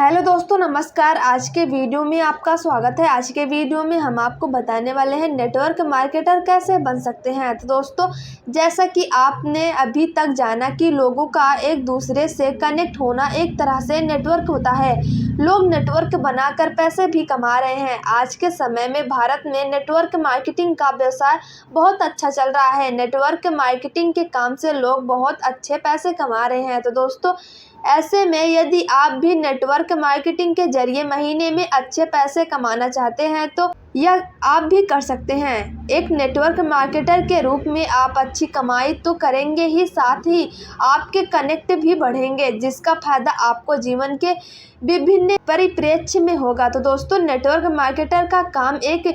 Hello दोस्तों, नमस्कार। आज के वीडियो में आपका स्वागत है। आज के वीडियो में हम आपको बताने वाले हैं नेटवर्क मार्केटर कैसे बन सकते हैं। तो दोस्तों, जैसा कि आपने अभी तक जाना कि लोगों का एक दूसरे से कनेक्ट होना एक तरह से नेटवर्क होता है। लोग नेटवर्क बनाकर पैसे भी कमा रहे हैं। आज के समय में भारत में नेटवर्क मार्केटिंग का व्यवसाय बहुत अच्छा चल रहा है। नेटवर्क मार्केटिंग के काम से लोग बहुत अच्छे पैसे कमा रहे हैं। तो दोस्तों, ऐसे में यदि आप भी नेटवर्क मार्केटिंग के जरिए महीने में अच्छे पैसे कमाना चाहते हैं तो यह आप भी कर सकते हैं। एक नेटवर्क मार्केटर के रूप में आप अच्छी कमाई तो करेंगे ही, साथ ही आपके कनेक्ट भी बढ़ेंगे, जिसका फायदा आपको जीवन के विभिन्न परिप्रेक्ष्य में होगा। तो दोस्तों, नेटवर्क मार्केटर का काम एक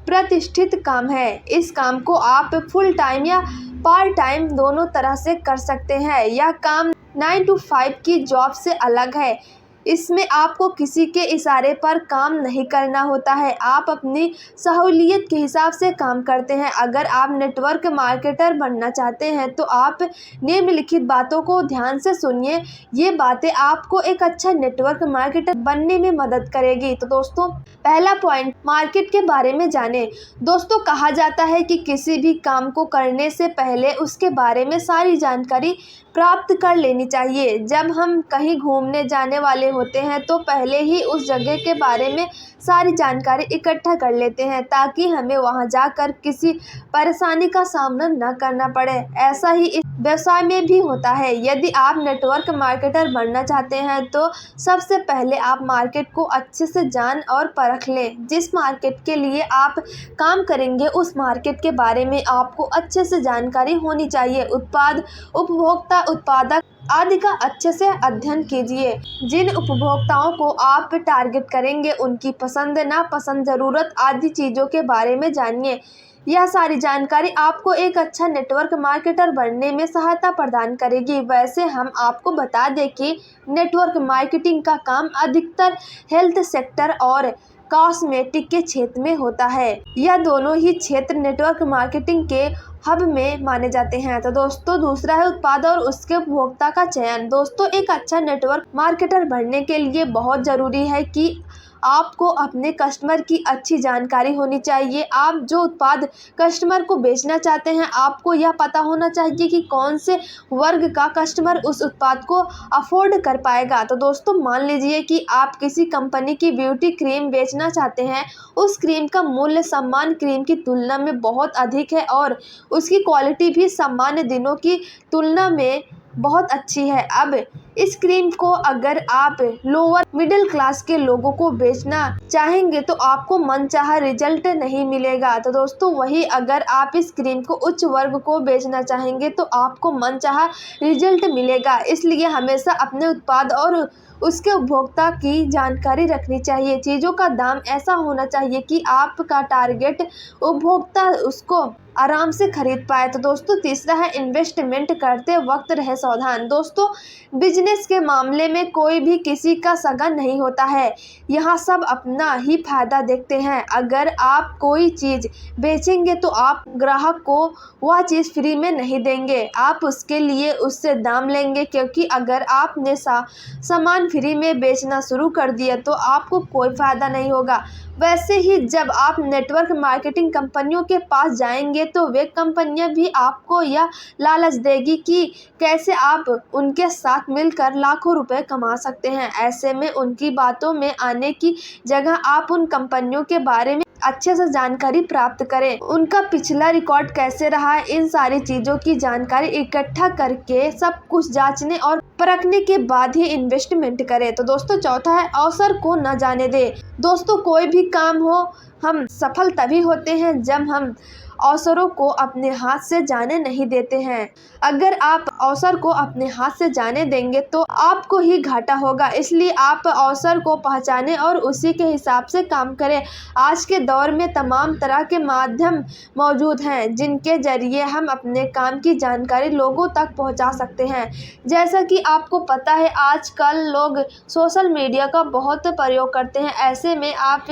प्रतिष्ठित काम है। इस काम को आप फुल टाइम या पार्ट टाइम दोनों तरह से कर सकते हैं। यह काम 9 to 5 की जॉब से अलग है। इसमें आपको किसी के इशारे पर काम नहीं करना होता है। आप अपनी सहूलियत के हिसाब से काम करते हैं। अगर आप नेटवर्क मार्केटर बनना चाहते हैं तो आप निम्नलिखित बातों को ध्यान से सुनिए। ये बातें आपको एक अच्छा नेटवर्क मार्केटर बनने में मदद करेगी। तो दोस्तों, पहला पॉइंट, मार्केट के बारे में जानें। दोस्तों, कहा जाता है कि किसी भी काम को करने से पहले उसके बारे में सारी जानकारी प्राप्त कर लेनी चाहिए। जब हम कहीं घूमने जाने वाले होते हैं तो पहले ही उस जगह के बारे में सारी जानकारी इकट्ठा कर लेते हैं, ताकि हमें वहां जाकर किसी परेशानी का सामना न करना पड़े। ऐसा ही इस व्यवसाय में भी होता है। यदि आप नेटवर्क मार्केटर बनना चाहते हैं तो सबसे पहले आप मार्केट को अच्छे से जान और परख लें। जिस मार्केट के लिए आप काम करेंगे उस मार्केट के बारे में आपको अच्छे से जानकारी होनी चाहिए। उत्पाद, उपभोक्ता, उत्पादक आदि का अच्छे से अध्ययन कीजिए। जिन उपभोक्ताओं को आप टारगेट करेंगे उनकी पसंद, नापसंद, ज़रूरत आदि चीज़ों के बारे में जानिए। यह सारी जानकारी आपको एक अच्छा नेटवर्क मार्केटर बनने में सहायता प्रदान करेगी। वैसे हम आपको बता दें कि नेटवर्क मार्केटिंग का काम अधिकतर हेल्थ सेक्टर और कॉस्मेटिक के क्षेत्र में होता है। यह दोनों ही क्षेत्र नेटवर्क मार्केटिंग के हब में माने जाते हैं। तो दोस्तों, दूसरा है उत्पाद और उसके उपभोक्ता का चयन। दोस्तों, एक अच्छा नेटवर्क मार्केटर बनने के लिए बहुत ज़रूरी है कि आपको अपने कस्टमर की अच्छी जानकारी होनी चाहिए। आप जो उत्पाद कस्टमर को बेचना चाहते हैं, आपको यह पता होना चाहिए कि कौन से वर्ग का कस्टमर उस उत्पाद को अफोर्ड कर पाएगा। तो दोस्तों, मान लीजिए कि आप किसी कंपनी की ब्यूटी क्रीम बेचना चाहते हैं। उस क्रीम का मूल्य सामान्य क्रीम की तुलना में बहुत अधिक है और उसकी क्वालिटी भी सामान्य दिनों की तुलना में बहुत अच्छी है। अब इस क्रीम को अगर आप लोअर मिडिल क्लास के लोगों को बेचना चाहेंगे तो आपको मनचाहा रिजल्ट नहीं मिलेगा। तो दोस्तों, वही अगर आप इस क्रीम को उच्च वर्ग को बेचना चाहेंगे तो आपको मनचाहा रिजल्ट मिलेगा। इसलिए हमेशा अपने उत्पाद और उसके उपभोक्ता की जानकारी रखनी चाहिए। चीज़ों का दाम ऐसा होना चाहिए कि आपका टारगेट उपभोक्ता उसको आराम से खरीद पाए। तो दोस्तों, तीसरा है इन्वेस्टमेंट करते वक्त रहे सावधान। दोस्तों, बिजनेस के मामले में कोई भी किसी का सगा नहीं होता है। यहाँ सब अपना ही फायदा देखते हैं। अगर आप कोई चीज़ बेचेंगे तो आप ग्राहक को वह चीज़ फ्री में नहीं देंगे, आप उसके लिए उससे दाम लेंगे, क्योंकि अगर आपने सामान फ्री में बेचना शुरू कर दिया तो आपको कोई फ़ायदा नहीं होगा। वैसे ही जब आप नेटवर्क मार्केटिंग कंपनियों के पास जाएंगे तो वे कंपनियां भी आपको यह लालच देगी कि कैसे आप उनके साथ मिलकर लाखों रुपए कमा सकते हैं। ऐसे में उनकी बातों में आने की जगह आप उन कंपनियों के बारे में अच्छे से जानकारी प्राप्त करें। उनका पिछला रिकॉर्ड कैसे रहा है, इन सारी चीज़ों की जानकारी इकट्ठा करके सब कुछ जांचने और परखने के बाद ही इन्वेस्टमेंट करें। तो दोस्तों, चौथा है अवसर को न जाने दें। दोस्तों, कोई भी काम हो, हम सफल तभी होते हैं जब हम अवसरों को अपने हाथ से जाने नहीं देते हैं। अगर आप अवसर को अपने हाथ से जाने देंगे तो आपको ही घाटा होगा। इसलिए आप अवसर को पहचानें और उसी के हिसाब से काम करें। आज के दौर में तमाम तरह के माध्यम मौजूद हैं जिनके जरिए हम अपने काम की जानकारी लोगों तक पहुंचा सकते हैं। जैसा कि आपको पता है, आजकल लोग सोशल मीडिया का बहुत प्रयोग करते हैं। ऐसे में आप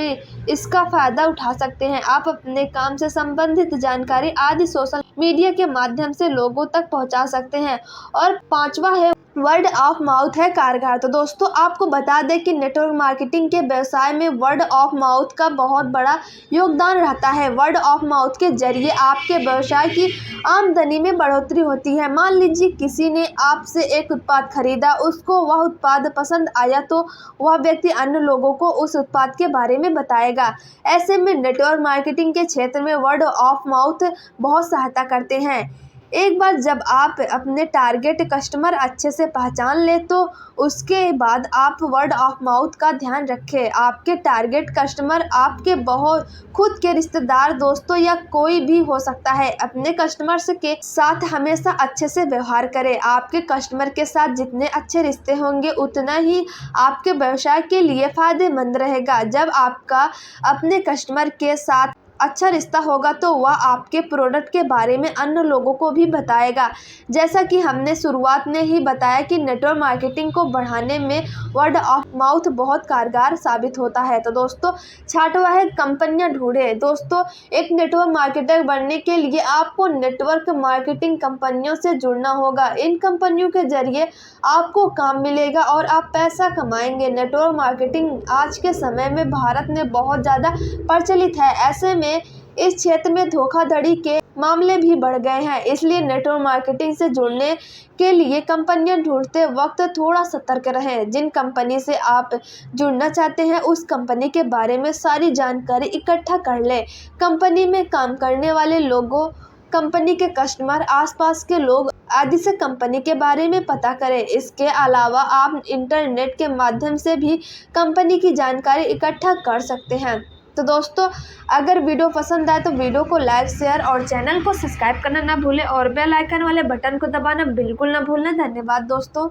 इसका फ़ायदा उठा सकते हैं। आप अपने काम से संबंधित जानकारी आदि सोशल मीडिया के माध्यम से लोगों तक पहुंचा सकते हैं। और पांचवा है वर्ड ऑफ माउथ है कारगर। तो दोस्तों आपको बता दें कि नेटवर्क मार्केटिंग के व्यवसाय में वर्ड ऑफ माउथ का बहुत बड़ा योगदान रहता है। वर्ड ऑफ माउथ के जरिए आपके व्यवसाय की आमदनी में बढ़ोतरी होती है। मान लीजिए किसी ने आपसे एक उत्पाद खरीदा, उसको वह उत्पाद पसंद आया तो वह व्यक्ति अन्य लोगों को उस उत्पाद के बारे में बताएगा। ऐसे में नेटवर्क मार्केटिंग के क्षेत्र में वर्ड ऑफ माउथ बहुत सहायता करते हैं। एक बार जब आप अपने टारगेट कस्टमर अच्छे से पहचान ले तो उसके बाद आप वर्ड ऑफ माउथ का ध्यान रखें। आपके टारगेट कस्टमर आपके बहुत खुद के रिश्तेदार, दोस्तों या कोई भी हो सकता है। अपने कस्टमर्स के साथ हमेशा अच्छे से व्यवहार करें। आपके कस्टमर के साथ जितने अच्छे रिश्ते होंगे उतना ही आपके व्यवसाय के लिए फायदेमंद रहेगा। जब आपका अपने कस्टमर के साथ अच्छा रिश्ता होगा तो वह आपके प्रोडक्ट के बारे में अन्य लोगों को भी बताएगा। जैसा कि हमने शुरुआत में ही बताया कि नेटवर्क मार्केटिंग को बढ़ाने में वर्ड ऑफ माउथ बहुत कारगर साबित होता है। तो दोस्तों छठवां है कंपनियां ढूंढें। दोस्तों एक नेटवर्क मार्केटर बनने के लिए आपको नेटवर्क मार्केटिंग कंपनियों से जुड़ना होगा। इन कंपनियों के जरिए आपको काम मिलेगा और आप पैसा कमाएंगे। नेटवर्क मार्केटिंग आज के समय में भारत में बहुत ज़्यादा प्रचलित है। ऐसे में इस क्षेत्र में धोखाधड़ी के मामले भी बढ़ गए हैं। इसलिए नेटवर्क मार्केटिंग से जुड़ने के लिए कंपनियां ढूंढते वक्त थोड़ा सतर्क रहें। जिन कंपनी से आप जुड़ना चाहते हैं उस कंपनी के बारे में सारी जानकारी इकट्ठा कर लें। कंपनी में काम करने वाले लोगों, कंपनी के कस्टमर, आसपास के लोग आदि से कंपनी के बारे में पता करें। इसके अलावा आप इंटरनेट के माध्यम से भी कंपनी की जानकारी इकट्ठा कर सकते हैं। तो दोस्तों अगर वीडियो पसंद आए तो वीडियो को लाइक, शेयर और चैनल को सब्सक्राइब करना ना भूलें और बेल आइकन वाले बटन को दबाना बिल्कुल ना भूलें। धन्यवाद दोस्तों।